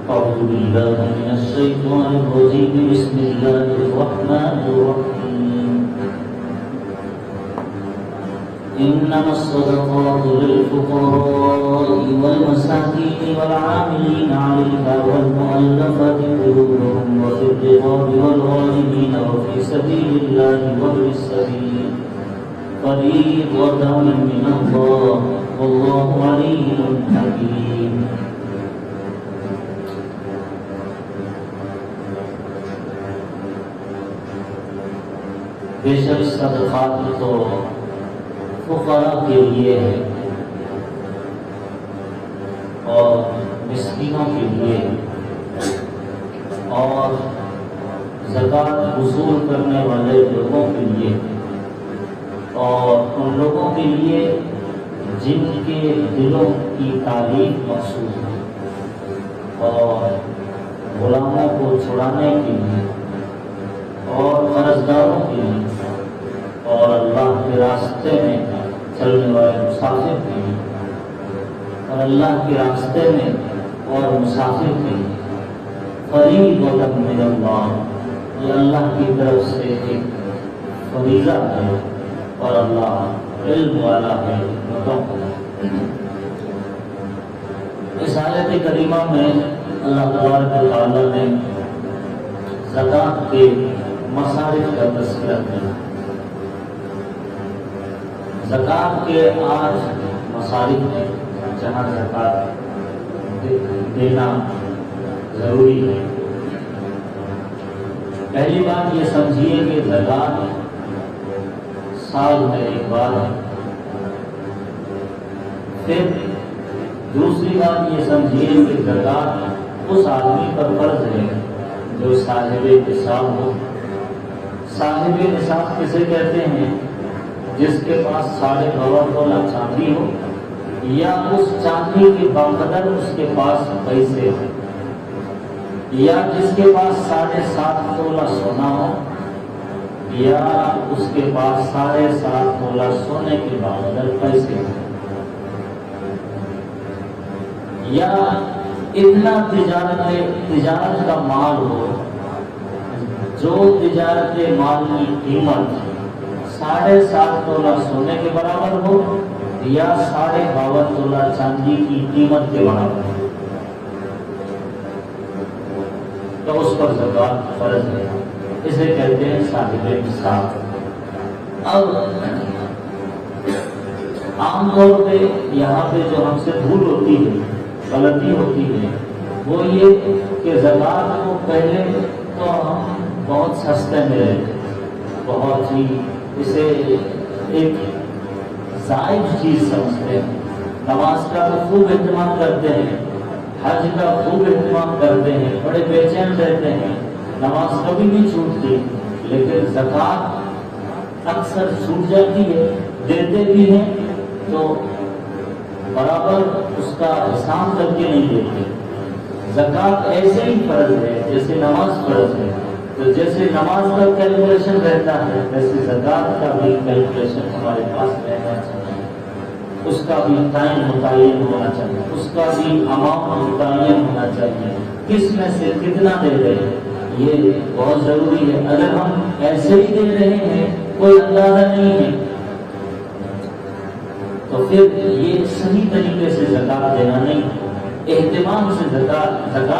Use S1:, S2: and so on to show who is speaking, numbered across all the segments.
S1: أعوذ بالله من الشيطان الرجيم بسم الله الرحمن الرحيم إنما الصدقات للفقراء والمساكين والعاملين عليها والمؤلفة قلوبهم وفي الرقاب والغارمين وفي سبيل الله وابن السبيل فريضة من الله والله عليم حكيم. بے شک صدقات تو فقراء کے لیے ہے اور مسکینوں کے لیے اور زکوٰۃ وصول کرنے والے لوگوں کے لیے اور ان لوگوں کے لیے جن کے دلوں کی تعریف مخصوص ہے اور غلاموں کو چھڑانے کے لیے اور قرضداروں کے لیے اور اللہ کے راستے میں چلنے والے مسافر کے لیے اور اللہ کے راستے میں اور مسافر کے لیے فریضۃ من اللہ، یہ اللہ کی طرف سے ایک فریضہ ہے اور اللہ علم والا ہے مطلع۔ اس آیت کریمہ میں اللہ تبارک و تعالیٰ نے زکوٰۃ کے مصارف کا تذکرہ کیا۔ زکوٰۃ کے 8 مصارف ہیں جہاں زکوٰۃ دینا ضروری ہے۔ پہلی بات یہ سمجھیے کہ زکوٰۃ سال میں ایک بار ہے۔ پھر دوسری بات یہ سمجھیے کہ زکوٰۃ اس آدمی پر فرض ہے جو صاحب نصاب ہو۔ صاحب نصاب کسے کہتے ہیں؟ جس کے پاس 52.5 تولہ چاندی ہو یا اس چاندی کے بقدر اس کے پاس پیسے ہو، یا جس کے پاس 7.5 تولہ سونا ہو، یا اس کے پاس 7.5 تولہ سونے کے بقدر پیسے ہو، یا اتنا تجارت کا مال ہو جو تجارت مال کی قیمت 7.5 تولہ سونے کے برابر ہو یا 52.5 تولہ چاندی کی قیمت کے برابر ہو، تو اس پر زکوٰۃ فرض ہے۔ اسے کہتے ہیں صاحب نصاب۔ اب عام طور پہ یہاں پہ جو ہم سے بھول ہوتی ہے، غلطی ہوتی ہے، وہ یہ کہ زکوٰۃ کو پہلے تو ہم بہت سستے میں رہتے، بہت ہی اسے ایک زائد چیز سمجھتے ہیں۔ نماز کا تو خوب اہتمام کرتے ہیں، حج کا خوب اہتمام کرتے ہیں، بڑے بے چین رہتے ہیں، نماز کبھی نہیں چھوٹتی، لیکن زکوٰۃ اکثر چھوٹ جاتی ہے، دیتے بھی ہیں تو برابر اس کا حساب کر کے نہیں دیتے۔ زکوٰۃ ایسے ہی فرض ہے جیسے نماز فرض ہے، تو جیسے نماز کا کیلکولیشن رہتا ہے ویسے زکوٰۃ کا بھی کیلکولیشن ہمارے پاس رہنا چاہیے، اس کا بھی ٹائم متعین ہونا چاہیے، اس کا بھی اماؤنٹ متعین ہونا چاہیے، کس میں سے کتنا دے رہے ہیں یہ بہت ضروری ہے۔ اگر ہم ایسے ہی دے رہے ہیں، کوئی اندازہ نہیں ہے، تو پھر یہ صحیح طریقے سے زکوٰۃ دینا نہیں ہے۔ اہتمام سے زکوٰۃ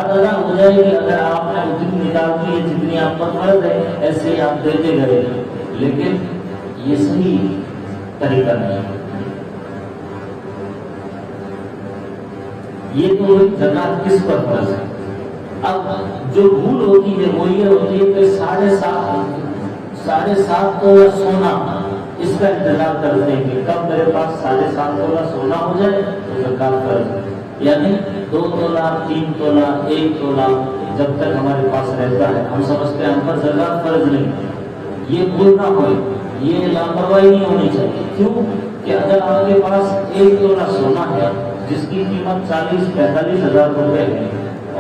S1: ادا ہو جائے گی اگر آپ نے اتنی نکال دی ہے جتنی آپ پر فرض ہے، ایسے ہی آپ دیتے گئے، لیکن یہ صحیح طریقہ نہیں ہے۔ یہ تو زکوٰۃ کس پر فرض ہے؟ اب جو بھول ہوتی ہے وہ یہ ہوتی ہے کہ 7.5 تولہ سونا، اس کا انتظار کرتے ہیں کہ کب میرے پاس 7.5 تولہ سونا ہو جائے تو زکوٰۃ فرض ہے، یعنی 2 تولہ 3 تولہ 1 تولہ جب تک ہمارے پاس رہتا ہے ہم سمجھتے ہیں ہم پر زکوٰۃ فرض نہیں۔ یہ بھول نہ ہوئے، یہ لاپرواہی نہیں ہونی چاہیے۔ کیوں کہ اگر آپ کے پاس 1 تولہ سونا ہے جس کی قیمت 40-45 ہزار روپے ہے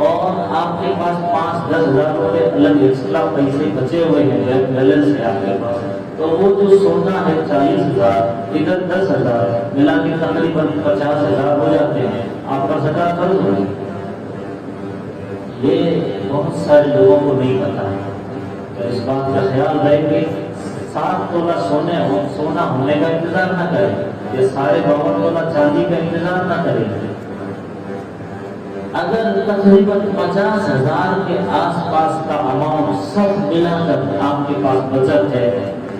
S1: اور آپ کے پاس 5-10 ہزار روپے الگ ایکسٹرا پیسے بچے ہوئے ہیں، بیلنس ہے آپ کے پاس، تو وہ جو سونا ہے 40,000 ادھر 10,000 ملا کے تقریباً 50,000 ہو جاتے ہیں، آپ کا زکوٰۃ فرض ہوگی۔ بہت سارے لوگوں کو نہیں پتا ہے، تو اس بات کا خیال رہے کہ 7 تولہ سونا ہونے کا انتظار نہ کرے، یہ سارے 52 تولہ چاندی کا انتظار نہ کرے۔ اگر تقریباً 50,000 کے آس پاس کا اماؤنٹ سب ملا کر آپ کے پاس بچت ہے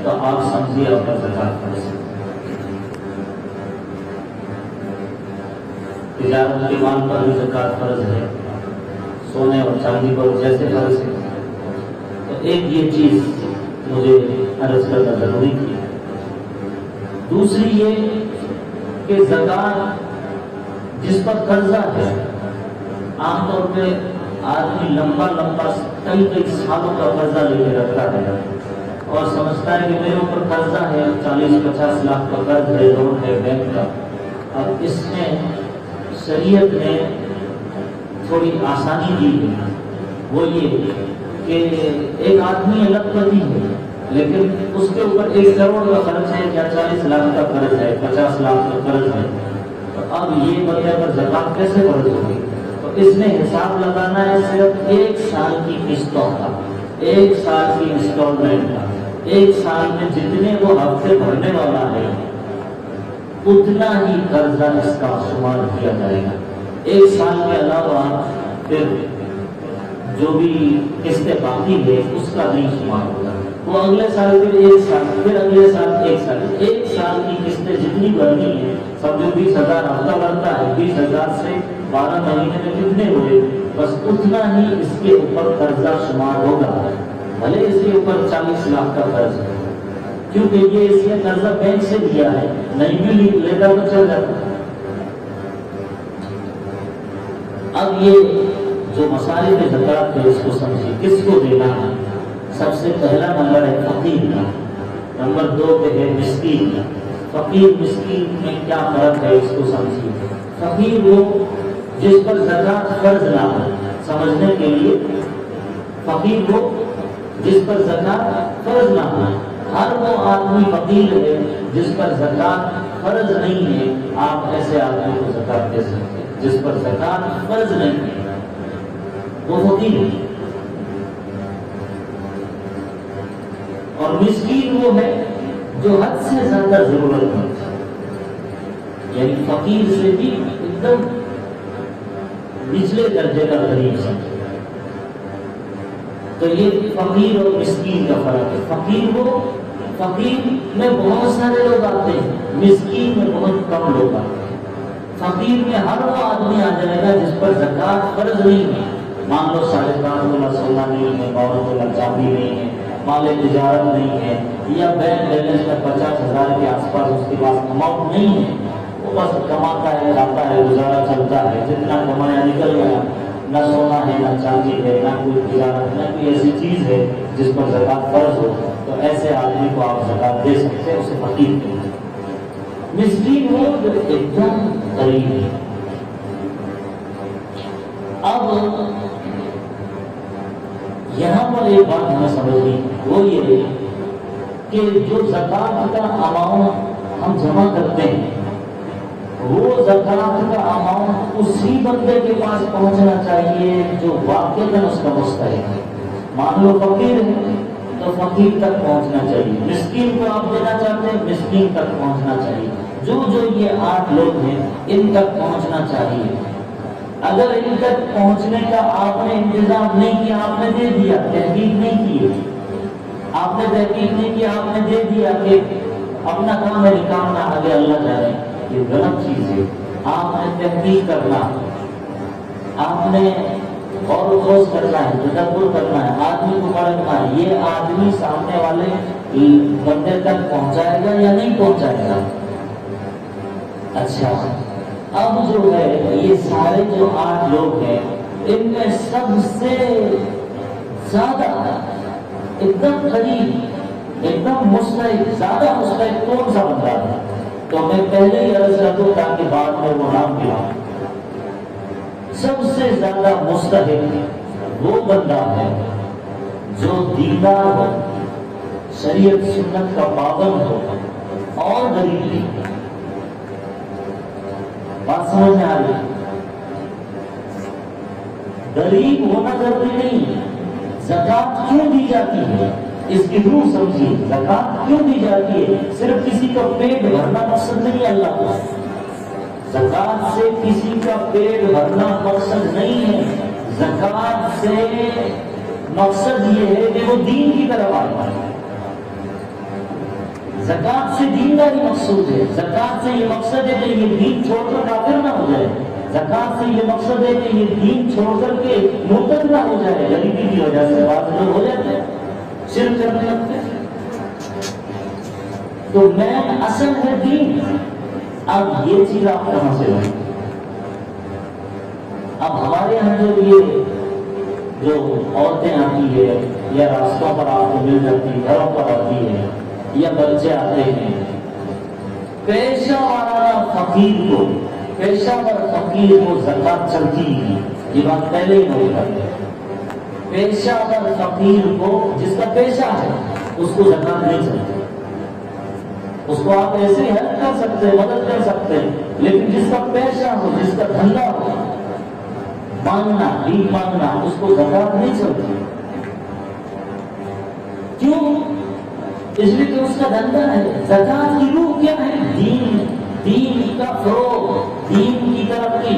S1: تو آپ سمجھیے آپ کا زکات کر سکتے ہیں۔ تجارت کے مال پر بھی زکات فرض ہے، سونے اور چاندی پر جیسے فرض ہے۔ تو ایک یہ چیز مجھے عرض کرنا ضروری تھی۔ دوسری یہ کہ زکات جس پر قرضہ ہے، عام طور پہ آدمی لمبا کئی سالوں کا قرضہ لے کے رکھتا ہے اور سمجھتا ہے کہ میرے اوپر قرضہ ہے، 40-50 لاکھ کا قرض ہے، لون ہے بینک کا۔ اب اس میں شریعت نے تھوڑی آسانی دی ہے، وہ یہ کہ ایک آدمی الگ پتی ہے لیکن اس کے اوپر 1 کروڑ کا قرض ہے یا 40 لاکھ کا قرض ہے، 50 لاکھ کا قرض ہے، تو اب یہ بندے پر زکات کیسے فرض ہوگی؟ تو اس نے حساب لگانا ہے صرف 1 سال کی قسطوں کا، 1 سال کی انسٹالمنٹ کا، 1 سال میں جتنے وہ ہفتے بھرنے والا ہے اتنا ہی قرضہ اس کا شمار کیا جائے گا۔ 1 سال کے علاوہ پھر جو بھی قسطیں باقی ہے اس کا نہیں شمار ہوگا، وہ اگلے سال پھر 1 سال، پھر اگلے سال 1 سال، 1 سال کی قسطیں جتنی بھرنی ہے، سمجھو 20,000 ہفتہ بھرتا ہے، 20,000 سے 12 مہینے میں کتنے ہوئے، بس اتنا ہی اس کے اوپر قرضہ شمار ہوگا، بھلے اس کے اوپر 40 لاکھ کا قرض ہے، کیونکہ یہ اس نے قرضہ بینک سے لیا ہے، نہیں بھی لیتا تو چل جاتا۔ اب یہ جو مصارف زکات ہے اس کو سمجھیے، کس کو دینا ہے؟ سب سے پہلا نمبر ہے فقیر کا، نمبر 2 پہ ہے مسکین کا۔ فقیر مسکین میں کیا فرق ہے اس کو سمجھیے۔ فقیر وہ جس پر زکات فرض نہ ہو، سمجھنے کے لیے فقیر وہ جس پر زکات فرض نہ ہو، ہر وہ آدمی فقیر ہے جس پر زکات فرض نہیں ہے، آپ ایسے آدمی کو زکات دے سکتے ہیں۔ جس پر زکات فرض نہیں ہے وہ فقیر ہے، اور مسکین وہ ہے جو حد سے زیادہ ضرورت مند ہے، یعنی فقیر سے بھی ایک دم نچلے درجے کا غریب سمجھے۔ تو یہ فقیر اور مسکین کا فرق ہے۔ فقیر میں بہت سارے لوگ آتے ہیں، مسکین میں بہت کم لوگ آتے ہیں۔ فقیر میں ہر وہ آدمی آ جائے گا جس پر زکات فرض نہیں ہے، مان لو 5.5 تولہ سونا نہیں ہے، 52 تولہ چاندی نہیں ہے، مال تجارت نہیں ہے، یا بینک بیلنس میں 50,000 کے آس پاس اس کے پاس اماؤنٹ نہیں ہے، وہ بس کماتا ہے، کھاتا ہے، گزارا چلتا ہے، جتنا کمایا نکل گیا، نہ سونا ہے، نہ چاندی ہے، نہ کوئی تجارت، نہ کوئی ایسی چیز ہے جس پر زکات فرض ہو، تو ایسے آدمی کو آپ زکات دے سکتے ہیں، اسے فقیر کہتے ہیں۔ مسکین وہ جو ایک دم غریب ہے۔ اب یہاں پر ایک بات ہمیں سمجھنی، وہ یہ ہے کہ جو زکات کا اماؤنٹ ہم جمع کرتے ہیں، وہ زکات کا اماؤنٹ اسی بندے کے پاس پہنچنا چاہیے جو واقعاً اس کا مستحق ہے۔ مان لو فقیر ہے تو فقیر تک پہنچنا چاہیے، مسکین کو آپ دینا چاہتے ہیں، مسکین تک پہنچنا چاہیے، جو یہ 8 لوگ ہیں ان تک پہنچنا چاہیے۔ اگر ان تک پہنچنے کا آپ نے انتظام نہیں کیا، آپ نے دے دیا، تحقیق نہیں کی، آپ نے تحقیق نہیں کیا، آپ نے دے دیا کہ اپنا کام ہے نکالنا، آگے اللہ جانے، یہ غلط چیز ہے۔ آپ نے تحقیق کرنا، آپ نے غور و خوض کرنا ہے، تدبر کرنا ہے، آدمی کو پرکھنا ہے، یہ آدمی سامنے والے بندے تک پہنچائے گا یا نہیں پہنچائے گا۔ اچھا، اب جو ہے یہ سارے جو 8 لوگ ہیں، ان میں سب سے زیادہ ایک دم قریب، ایک دم مستحق، زیادہ مستحق کون سا بندہ ہے؟ تو میں پہلے ہی عرض کر دوں تاکہ بعد میں وہ نام دلاؤں۔ سب سے زیادہ مستحق وہ بندہ ہے جو دیندار ہو، شریعت سنت کا پابند ہو اور غریب بھی۔ بات سمجھ میں آ رہی؟ غریب ہونا ضروری نہیں. زکات کیوں دی جاتی ہے اس کی روح سمجھیے. زکات کیوں دی جاتی ہے؟ صرف کسی کا پیٹ بھرنا مقصد نہیں ہے اللہ کو. زکات سے کسی کا پیٹ بھرنا مقصد نہیں ہے. زکات سے مقصد یہ ہے کہ وہ دین کی طرف آتا ہے. زکات سے دینداری مقصود ہے. زکات سے یہ مقصد ہے کہ یہ دین چھوڑ کر کافر نہ ہو جائے. زکات سے یہ مقصد ہے کہ یہ دین چھوڑ کر کے مرتد نہ ہو جائے. غریبی کی وجہ سے بعض لوگ ہو جاتے ہیں، شرک کرنے لگتے ہیں. تو مین اصل ہے دین. اب یہ چیز آپ کہاں سے لائیں؟ اب ہمارے یہاں جو عورتیں آتی ہے یا راستوں پر آپ کو مل جاتی ہے، گھروں پر آتی ہے یا بچے آتے ہیں، پیشہ وارانہ پیشہ ور فقیر کو زکات چلتی ہے. یہ بات پہلے ہی نوٹ کرتے ہیں. پیشہ ور فقیر کو، جس کا پیشہ ہے اس کو زکات نہیں چلتی. اس کو آپ ایسے ہیلپ کر سکتے ہیں، مدد کر سکتے ہیں، لیکن جس کا پیشہ ہو، جس کا دھندا ہو، مانگنا بھیک مانگنا، اس کو زکات نہیں چلتی. کیوں؟ اس لیے کہ اس کا دھندا ہے. زکات کی روح کیا ہے؟ دین کا فروغ، دین کی ترقی.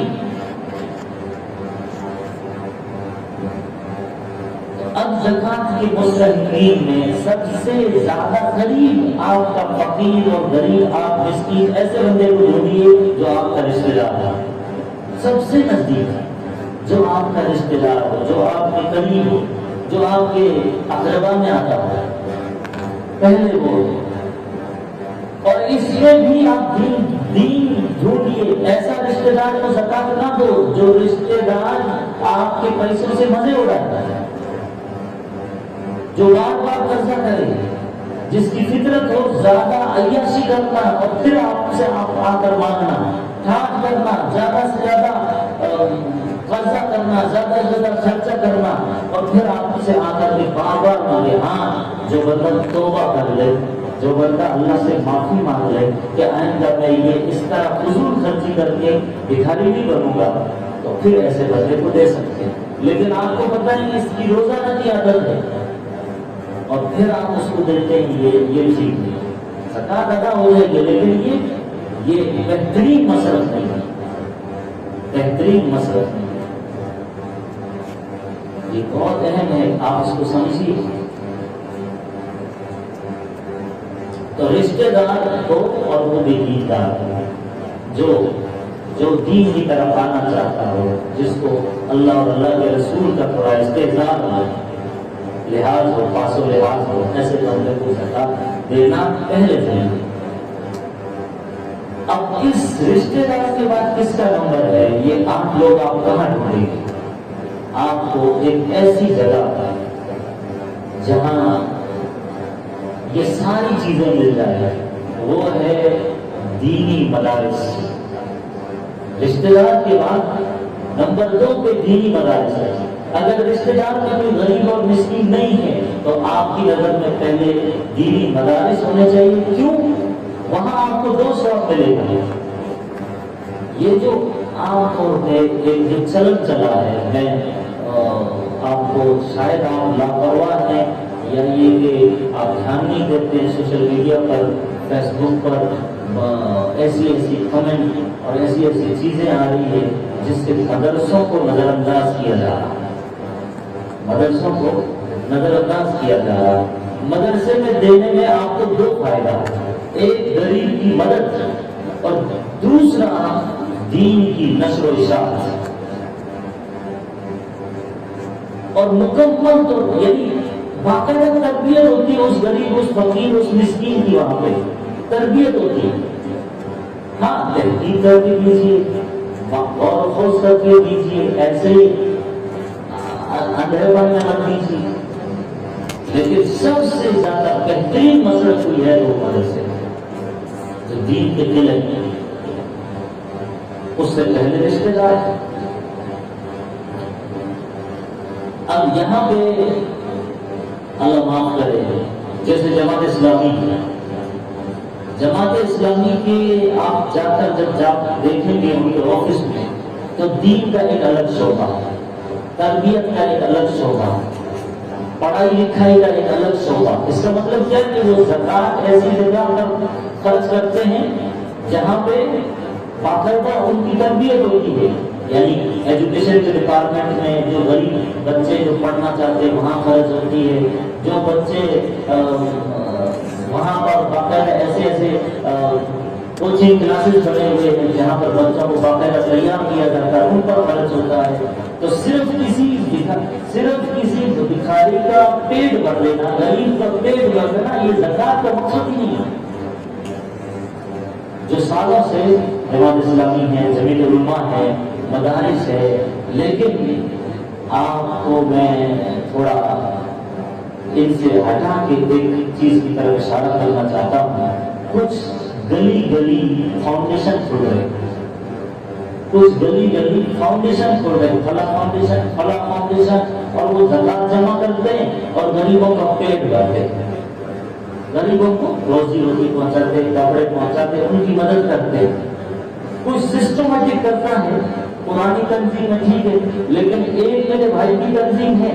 S1: اب زکات کے مستحقین میں سب سے زیادہ قریب آپ کا فقیر اور غریب، آپ مسکین، ایسے بندے کو ڈھونڈیے جو آپ کا رشتہ دار ہے. سب سے نزدیک جو آپ کا رشتہ دار ہو، جو آپ کے قریب ہو، جو آپ کے اقربا میں آتا ہو، پہلے وہ. اور اس میں بھی آپ دین ڈھونڈیے. ایسا رشتہ دار کو زکات نہ دو جو رشتہ دار آپ کے پیسوں سے مزے اڑاتا ہے، جو بار بار قرضہ کرے، جس کی فطرت ہو زیادہ عیاشی کرنا اور پھر آپ سے آ کر مانگنا، ٹھاٹ کرنا، زیادہ سے زیادہ قرضہ کرنا، زیادہ سے زیادہ خرچہ کرنا، اور پھر آپ سے آ کر کے بار بار مانگے. ہاں، جو بندہ توبہ کر لے، جو بندہ اللہ سے معافی مانگ لے کہ آئندہ میں یہ اس طرح فضول خرچی کر کے بھکاری نہیں بنوں گا، تو پھر ایسے بندے کو دے سکتے ہیں. لیکن آپ کو پتہ ہے اس کی روزانہ کی عادت ہے اور پھر آپ اس کو دیتے ہیں، یہ ٹھیک ہے، زکات ادا ہو جائے گی، لیکن یہ بہترین مصرف نہیں ہے. بہترین مصرف نہیں ہے. یہ بہت اہم ہے، آپ اس کو سمجھیے. تو رشتہ دار کو، اور وہ بھی دیندار جو دین کی طرف آنا چاہتا ہو، جس کو اللہ اور اللہ کے رسول کا تھوڑا استحضار ہو، لحاظ ہو، پاس و لحاظ ہو، ایسے بندے کو زکات دینا پہلے چاہیے. اب اس رشتہ دار کے بعد کس کا نمبر ہے؟ یہ 8 لوگ آپ کہاں ڈھونڈیں گے؟ آپ کو ایک ایسی جگہ جہاں یہ ساری چیزیں مل جائے، وہ ہے دینی مدارس. رشتہ دار کے بعد نمبر 2 پہ دینی مدارس ہے. اگر رشتہ دار میں کوئی غریب اور مسکین نہیں ہے تو آپ کی نظر میں پہلے دینی مدارس ہونے چاہیے. کیوں؟ وہاں آپ کو 2 ثواب ملے گا. یہ جو عام طور پہ ایک جو چلن چلا ہے، میں آپ کو شاید آپ لاپرواہ ہیں یا یہ کہ آپ دھیان نہیں دیتے ہیں، سوشل میڈیا پر، فیس بک پر ایسی کمنٹ اور ایسی چیزیں آ رہی ہیں جس سے مدرسوں کو نظر انداز کیا جا رہا ہے. مدرسوں کو نظر انداز کیا جا رہا ہے. مدرسے میں دینے میں آپ کو 2 فائدہ، ایک غریب کی مدد اور دوسرا دین کی نشر و اشاعت. اور مکمل طور یعنی باقاعدہ تربیت ہوتی ہے اس غریب، اس فقیر، اس مسکین کی. وہاں پہ تربیت ہوتی ہے. ہاں، تحقیق کر کے دیجیے، اور خوش کر کے دیجیے، ایسے ہی اندھے پن میں مت دیجیے. لیکن سب سے زیادہ بہترین مصرف ہوئی ہے وہ مدرسے جو دین کے دل ہے. اس سے پہلے رشتے دار. اب یہاں پہ اللہ معاف کرے، جیسے جماعت اسلامی کے آپ جا کر جب دیکھیں گے ان کے آفس میں، تو دین کا ایک الگ شعبہ ہے. تربیت کا ایک الگ شعبہ، پڑھائی لکھائی کا ایک الگ شعبہ۔ اس کا مطلب کیا کہ وہ زکوٰۃ ایسی جگہ پر خرچ کرتے ہیں جہاں پہ باقاعدہ ان کی تربیت ہوتی ہے، یعنی ایجوکیشن کے ڈپارٹمنٹ میں جو غریب بچے جو پڑھنا چاہتے ہیں وہاں خرچ ہوتی ہے، جو بچے وہاں پر باقاعدہ ایسے کوچنگ کلاسز بنے ہوئے ہیں جہاں پر بچوں کو باقاعدہ تیار کیا جاتا ہے، ان پر خرچ ہوتا ہے۔ تو صرف کسی بھکاری کا پیٹ بھر لینا، غریب کا پیٹ بھر لینا، یہ زکوٰۃ کا مقصد ہی نہیں ہے۔ جو سالوں سے جماعت اسلامی ہے، جمیعت علماء ہے، مدارس ہے، لیکن آپ کو میں تھوڑا ان سے ہٹا کے ایک چیز کی طرف اشارہ کرنا چاہتا ہوں۔ کچھ گلی گلی فاؤنڈیشن کھل رہے، فلاں فاؤنڈیشن، اور وہ زکوٰۃ جمع کرتے ہیں اور غریبوں کا پیٹ بھرتے ہیں، غریبوں کو روزی پہنچاتے، کپڑے پہنچاتے، ان کی مدد کرتے ہیں۔ کوئی سسٹمیٹک کرتا ہے، پرانی تنظیم ہے ٹھیک ہے، لیکن ایک میرے بھائی کی تنظیم ہے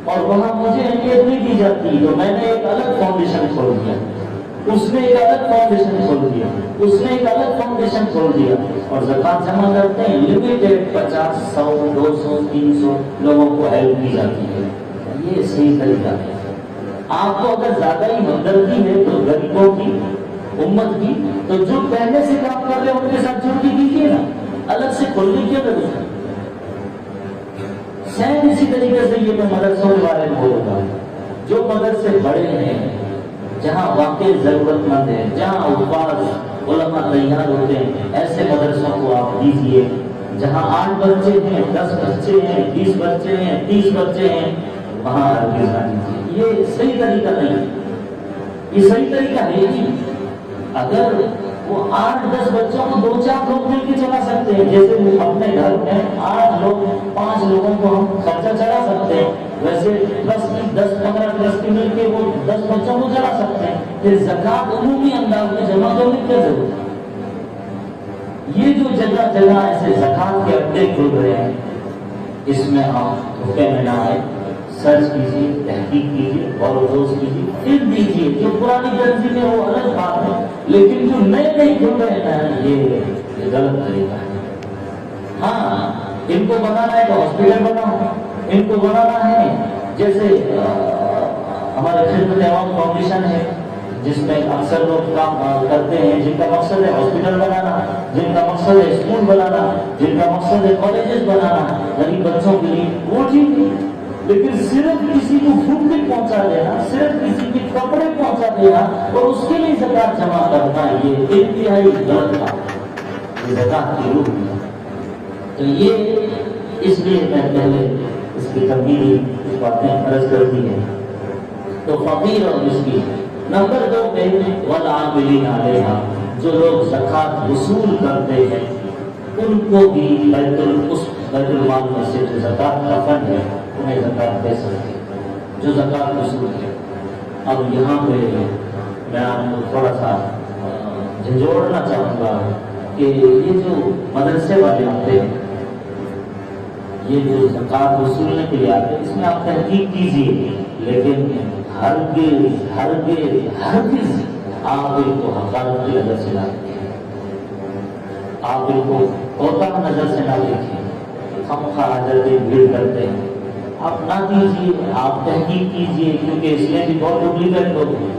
S1: اور وہاں مجھے اہمیت نہیں دی جاتی، تو میں نے ایک الگ فاؤنڈیشن کھول دیا، اس نے ایک الگ فاؤنڈیشن کھول دیا، اور زکوٰۃ جمع کرتے ہیں، لمیٹڈ 50، 100، 200، 300 لوگوں کو ہیلپ کی جاتی ہے۔ یہ صحیح طریقہ ہے۔ آپ کو اگر زیادہ ہی ہمدردی ہے تو غریبوں کی، امت کی، تو جو پہلے سے کام کر رہے ہیں ان کے ساتھ جڑ کے کیجیے نا، الگ سے کھولنے کی ضرورت ہے۔ سیم اسی طریقے سے یہ میں مدرسوں کے بارے میں بولوں گا، جو مدرسے بڑے ہیں، جہاں واقعی ضرورت مند ہے، جہاں حفاظ علماء تیار ہوتے ہیں، ایسے مدرسوں کو آپ دیجیے۔ جہاں 8 بچے ہیں، 10 بچے ہیں، 20 بچے ہیں، 30 بچے ہیں، وہاں ہرگز نہ دیجیے۔ یہ صحیح طریقہ نہیں ہے، یہ صحیح طریقہ ہے نہیں۔ اگر وہ 8-10 بچوں کو 2-4 لوگ مل کے چلا سکتے ہیں، جیسے اپنے گھر میں 8 لوگ 5 لوگوں کو ہم خرچہ چلا سکتے ہیں، ویسے 10-15 ٹرسٹ مل کے وہ 10 بچوں کو چلا سکتے ہیں، پھر زکوٰۃ عمومی انداز میں جمع کرنے کی کیا ضرورت ہے؟ یہ جو جگہ جگہ ایسے زکوٰۃ کے اڈے کھل رہے ہیں، اس میں آپ دھوکے میں نہ آئے، سرچ کیجیے، تحقیق کیجیے، اور روز کیجیے، پھر دیجیے۔ جو پرانی تنظیم ہے وہ الگ بات ہے، لیکن جو نئے کھل رہے ہیں یہ غلط طریقہ ہے۔ ہاں، ان کو بنانا ہے تو ہاسپٹل بناؤ، ان کو بنانا ہے جیسے ہمارے خدمت عوام فاؤنڈیشن ہے، جس میں اکثر لوگ کام کرتے ہیں، جن کا مقصد ہے ہاسپٹل بنانا، جن کا مقصد ہے اسکول بنانا، جن کا مقصد ہے کالجز بنانا غریب بچوں کے لیے، وہ ٹھیک ہے، لیکن صرف کسی کو فوڈ پہنچا دینا، صرف کسی کے کپڑے پہنچا دینا اور اس کے لیے زکوٰۃ جمع کرنا، یہ انتہائی غلط بات ہے، یہ زکوٰۃ کی روح ہے۔ تو یہ اس لیے میں پہلے اس کی تبدیلی کچھ باتیں عرض کر دی ہیں۔ تو فقیر اور مسکین۔ نمبر 2 پہ والعاملین علیہا، جو لوگ زکوٰۃ وصول کرتے ہیں ان کو بھی بیت المال میں سے جو زکوٰۃ کا فنڈ ہے انہیں زکوٰۃ دے سکتے ہیں، جو زکوٰۃ وصول ہے۔ اب یہاں پہ میں آپ کو تھوڑا سا جھنجھوڑنا چاہوں گا کہ یہ جو مدرسے والے آتے ہیں، یہ جو زکوٰۃ وصولنے کے لیے آتے ہیں، اس میں آپ تحقیق کیجیے، لیکن ہرگز آپ ان کو حقارت کی نظر سے نہ دیکھیں، آپ ان کو کوتاہ نظر سے نہ دیکھیں، خامخواہ حاجت بھیڑ کرتے ہیں، آپ نہ دیجیے، آپ تحقیق کیجیے، کیونکہ اس میں بھی بہت ڈپلیکیٹ لوگ ہیں،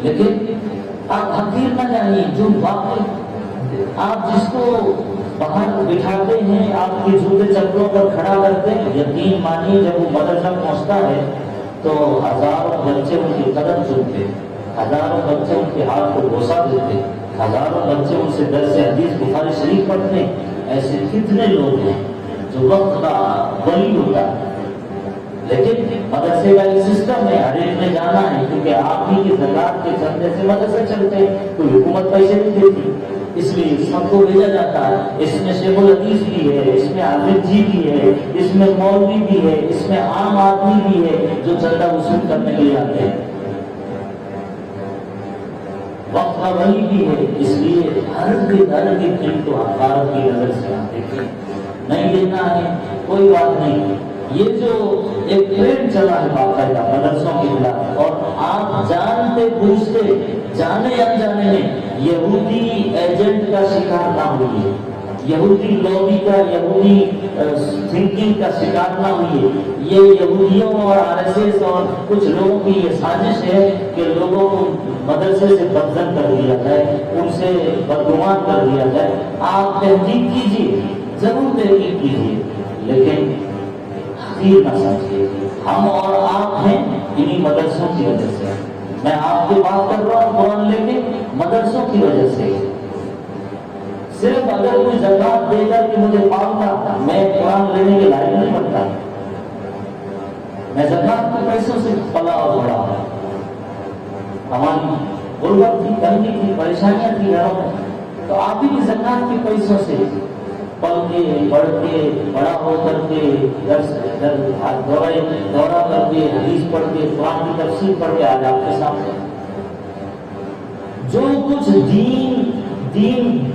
S1: لیکن آپ حقیر نہ جانیے، جو واقعی آپ جس کو باہر بٹھاتے ہیں، آپ کے جوتے چپلوں پر کھڑا کرتے ہیں، یقین مانیے جب وہ مدرسہ پہنچتا ہے تو ہزاروں بچے ان کے قدم چومتے، ہزاروں بچے ان کے ہاتھ کو بوسہ دیتے، ہزاروں بچے ان سے درس حدیث بخاری شریف پڑھتے۔ ایسے کتنے لوگ ہیں جو وقت کا ولی ہوتا ہے، لیکن مدرسے کا ایک سسٹم ہے، ہر ایک میں جانا ہے، کیونکہ آپ ہی کی زکوٰۃ کے چندے سے مدرسے چلتے ہیں، کوئی حکومت پیسے نہیں دیتی، اس لیے سب کو بھیجا جاتا ہے۔ اس میں شیخ الحدیث بھی ہے، اس میں حافظ جی بھی ہے، اس میں مولوی بھی ہے، اس میں عام آدمی بھی ہے جو چندہ وصول کرنے کے لیے آتے ہیں، وقت کا ولی بھی ہے، اس لیے ہر دن کو حقارت کی نظر سے آپ دیکھیں، نہیں دینا ہے کوئی بات نہیں. یہ جو ایک ٹرینڈ چلا ہے باقاعدہ مدرسوں کے خلاف، اور آپ جانتے بوجھتے جانے انجانے میں یہودی ایجنٹ کا شکار نہ ہوئیے، یہودی لوبی کا، یہودی تھنکنگ کا شکار نہ ہوئیے. یہ یہودیوں اور RSS اور کچھ لوگوں کی یہ سازش ہے کہ لوگوں کو مدرسے سے بدزن کر دیا جائے، ان سے بدگمان کر دیا جائے. آپ تحقیق کیجیے، ضرور تحقیق کیجیے، لیکن حقیر نہ سمجھیے. ہم اور آپ ہیں انہی مدرسوں کی وجہ سے. میں آپ کی بات کر رہا ہوں قرآن لے کے مدرسوں کی وجہ سے. صرف اگر کوئی زکات دے گا کہ مجھے پالتا، میں قرآن لینے کے لائق نہیں بنتا. میں زکات کے پیسوں سے پلا اور بڑا ہوں. ہماری غربت تھی، تنگی تھی، پریشانیاں تھی گھروں میں، تو آپ ہی کی زکات کے پیسوں سے پل کے پڑھ کے بڑا ہو کر کے دورہ کر کے حدیث پڑھ کے قرآن کی تفسیر پڑھ کے آج آپ کے سامنے. جو کچھ دین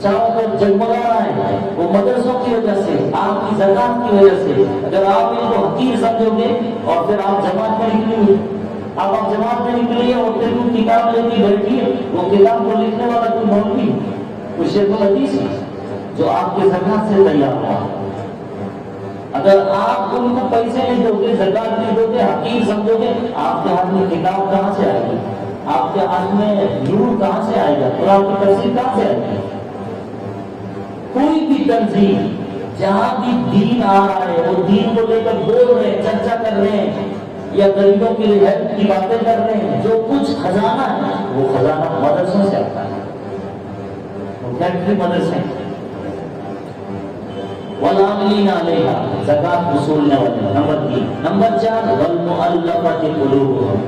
S1: چاہوں کر جگمگا رہا ہے وہ مدرسوں کی وجہ سے، آپ کی زکات کی وجہ سے. اگر آپ ان کو حقیر سمجھو گے اور پھر آپ جماعت میں نکلیے، اب آپ جماعت میں نکلیے اور پھر کوئی کتاب لے کے بیٹھیے، وہ کتاب کو لکھنے والا کوئی مولوی، کوئی شیخ الحدیث ہے جو آپ کے زکات سے تیار ہوا. اگر آپ ان کو پیسے نہیں دو گے، زکات نہیں دو گے، حقیر سمجھو گے، آپ کے ہاتھ میں کتاب کہاں سے آئے گی؟ آپ کے ہاتھ میں نور کہاں سے آئے گا؟ قرآن کی تفسیر کہاں سے آئے گی؟ کوئی بھی تنظیم جہاں بھی دین آ رہا ہے وہ دین کو لے کر بول رہے ہیں، چرچا کر رہے ہیں، یا غریبوں کی رعایت کی باتیں کر رہے ہیں، جو کچھ خزانہ ہے وہ خزانہ مدرسوں سے آتا ہے، وہ فیکٹری مدرسے. والعاملین علیہا، زکات وصولنے والے. نمبر 3. نمبر 4 والمؤلفۃ قلوبہم.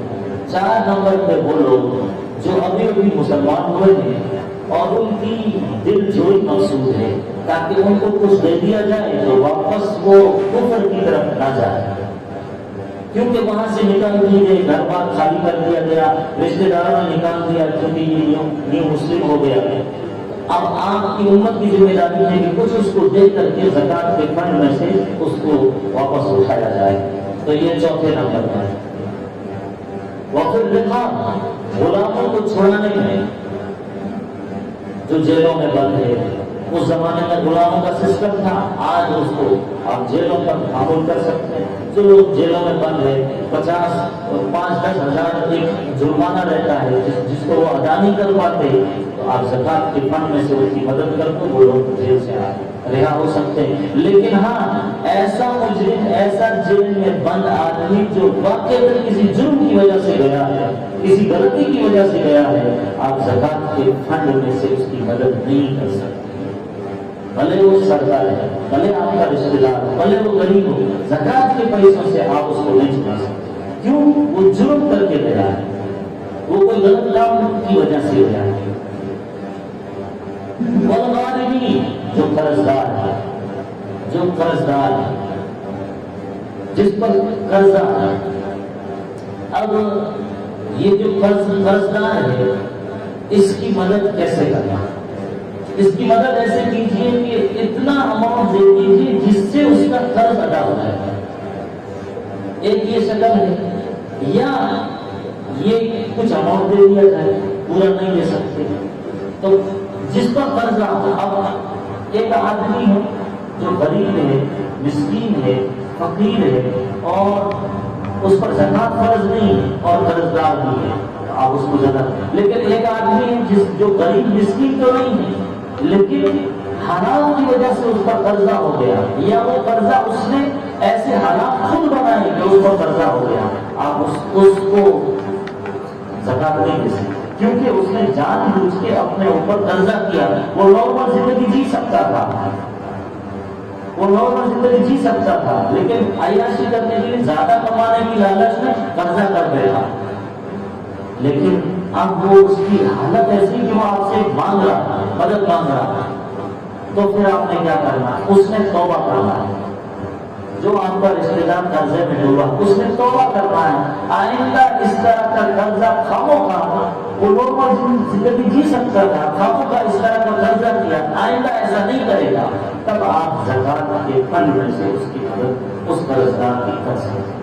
S1: 4 نمبر پہ وہ لوگ جو ابھی مسلمان ہوئے ہیں اور ان کی دل جوئی مقصود ہے تاکہ ان کو کچھ دے دیا جائے تو واپس وہ کفر کی طرف نہ جائے، کیونکہ وہاں سے نکال دیے گئے، گھر بار خالی کر دیا گیا، رشتے داروں نے نکال دیا کیونکہ یہ نیو مسلم ہو گیا. اب آپ کی امت کی ذمہ داری ہے کہ کچھ اس کو دے کر کے زکات کے فنڈ میں سے اس کو واپس اٹھایا جائے. تو یہ 4 نمبر پر. وفر رقاب، غلاموں کو چھڑانے میں، جو جیلوں میں بند ہے. اس زمانے میں غلاموں کا سسٹم تھا، آج اس کو آپ جیلوں پر تعامل کر سکتے ہیں. جو لوگ جیلوں میں بند ہے 50 اور 5-10 ہزار ایک جرمانہ رہتا ہے جس کو وہ ادا نہیں کر پاتے، تو آپ زکات کے فنڈ میں سے اس کی مدد کر کے وہ لوگ جیل سے رہا ہو سکتے ہیں. لیکن ہاں ایسا مجرم، ایسا جیل میں بند آدمی جو واقعی کسی جرم کی وجہ سے گیا ہے، کسی غلطی کی وجہ سے گیا ہے، آپ زکات کے فنڈ میں سے اس کی مدد نہیں کر سکتے. بھلے وہ سردار ہے، بھلے آپ کا رشتہ دار ہو، بھلے وہ غریب ہو، زکات کے پیسوں سے آپ اس کو نہیں چھڑا سکتے. کیوں؟ وہ جرم کر کے گیا ہے، وہ کوئی غلط کام کی وجہ سے گیا ہے. والغارمین، جو قرضدار ہے، جو قرضدار ہے، جس پر قرضہ ہے. اب یہ جو قرضدار ہے اس کی مدد کیسے کرنا؟ اس کی مدد ایسے کیجیے کہ اتنا اماؤنٹ دے دیجیے جس سے اس کا قرض ادا ہو جائے. ایک یہ شکل ہے. یا یہ کچھ اماؤنٹ دے دیا جائے، پورا نہیں دے سکتے تو جس پر قرضہ. اب ایک آدمی ہے جو غریب ہے، مسکین ہے، فقیر ہے اور اس پر زکات فرض نہیں اور قرضدار بھی ہے، آپ اس کو زیادہ. لیکن ایک آدمی ہے جو غریب مسکین تو نہیں ہے لیکن حرام کی وجہ سے اس پر قرضہ ہو گیا، یا وہ قرضہ اس نے ایسے حالات خود بنائے کہ اس پر قرضہ ہو گیا، آپ اس کو زکات نہیں دے سکتے کیونکہ اس نے جان بوجھ کے اپنے اوپر قرضہ کیا. وہ نارمل زندگی جی سکتا تھا، وہ نارمل زندگی جی سکتا تھا لیکن عیاشی کرنے کے لیے، زیادہ کمانے کی لالچ میں قرضہ کر بیٹھا. لیکن اب وہ اس کی حالت ایسی کہ وہ آپ سے مانگ رہا، مدد مانگ رہا، تو پھر آپ نے کیا کرنا؟ اس نے توبہ کرنا ہے. جو آپ کا رشتے دار قرضے میں ڈوبا اس نے توبہ کرنا ہے. آئندہ اس طرح کا قرضہ خاموخواہ وہ نارمل زندگی جی سکتا تھا، کھاؤں کا اس طرح کا قرضہ کیا، آئندہ ایسا نہیں کرے گا، تب آپ زکات کے فنڈ میں سے اس کی مدد اس قرضدار کی کر سکتے ہیں۔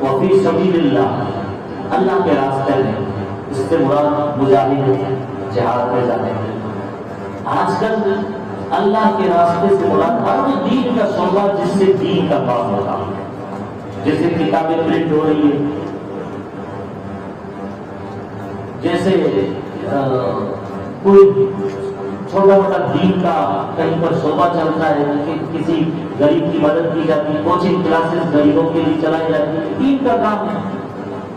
S1: وفی سبیل اللہ، اللہ کے راستے میں، اس سے مراد مجاہد جہاد میں جانے ہیں۔ آج کل اللہ کے راستے سے مراد ہر وہ دین کا شعبہ جس سے دین کا کام ہوتا ہے، جیسے کتابیں پرنٹ ہو رہی ہے، جیسے کوئی چھوٹا موٹا دین کا کہیں پر شعبہ چلتا ہے کہ کسی غریب کی مدد کی جاتی ہے، کوچنگ کلاسز غریبوں کے لیے چلائی جاتی ہے، دین کا کام ہے،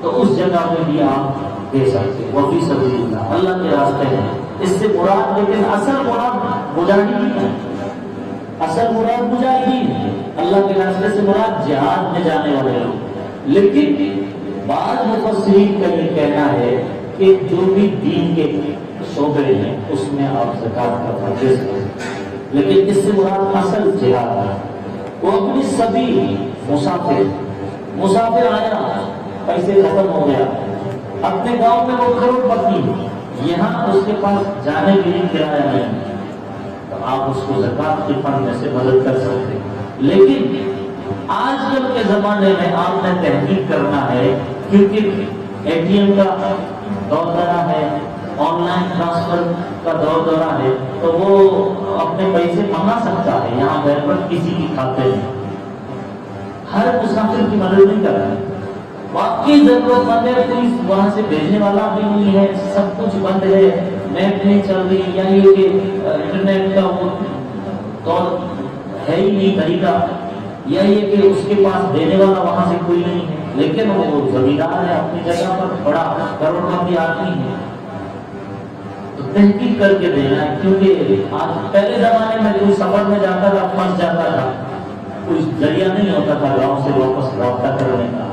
S1: تو اس جگہ میں بھی آپ دے سکتے ہیں۔ وہ بھی سبیل اللہ، اللہ کے راستے ہیں، اس سے مراد، لیکن اصل مراد مجاہدین ہے، اصل مراد مجاہدین ہے، اللہ کے راستے سے مراد جہاد میں جانے والے لوگ۔ لیکن بعض مفسرین کا یہ کہنا ہے کہ جو بھی دین کے شعبے ہیں اس میں آپ زکات کا فرض کریں، لیکن اس سے مراد اصل جہاد ہے۔ وہ اپنی سبھی مسافر آیا، پیسے ختم ہو گیا، اپنے گاؤں میں وہ کروڑ پتی، یہاں اس کے پاس جانے کے لیے کرایہ نہیں، تو آپ اس کو زکات کے فنڈ میں سے مدد کر سکتے ہیں۔ لیکن آج کل کے زمانے میں آپ نے تحقیق کرنا ہے، کیونکہ اے ٹی ایم کا دور دورہ ہے، آن لائن ٹرانسفر کا دور دورہ ہے، تو وہ اپنے پیسے منگا سکتا ہے یہاں گھر پر کسی کی کھاتے میں۔ ہر مسافر کی مدد نہیں کر رہا ہے، واقعی ضرورت مند ہے، کوئی وہاں سے بھیجنے والا بھی نہیں ہے، سب کچھ بند ہے، نیٹ نہیں چل رہی، یا یہ کہ انٹرنیٹ کا وہ دور ہے ہی نہیں طریقہ، یا یہ کہ اس کے پاس دینے والا وہاں سے کوئی نہیں ہے، لیکن وہ زمیندار ہے اپنی جگہ پر، بڑا کروڑپتی آدمی ہے، تو تحقیق کر کے دینا ہے۔ کیونکہ آج پہلے زمانے میں کوئی سفر میں جاتا تھا، پھنس جاتا تھا، کوئی ذریعہ نہیں ہوتا تھا گاؤں سے واپس رابطہ کرنے کا،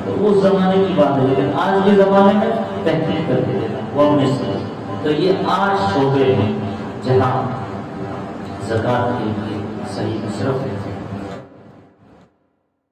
S1: تو اس زمانے کی بات ہے، لیکن آج کے زمانے میں تحقیق کر کے دینا وہ ہم نے سمجھ۔ تو یہ 8 شعبے ہیں جہاں زکات کے لیے صحیح مصرف ہے۔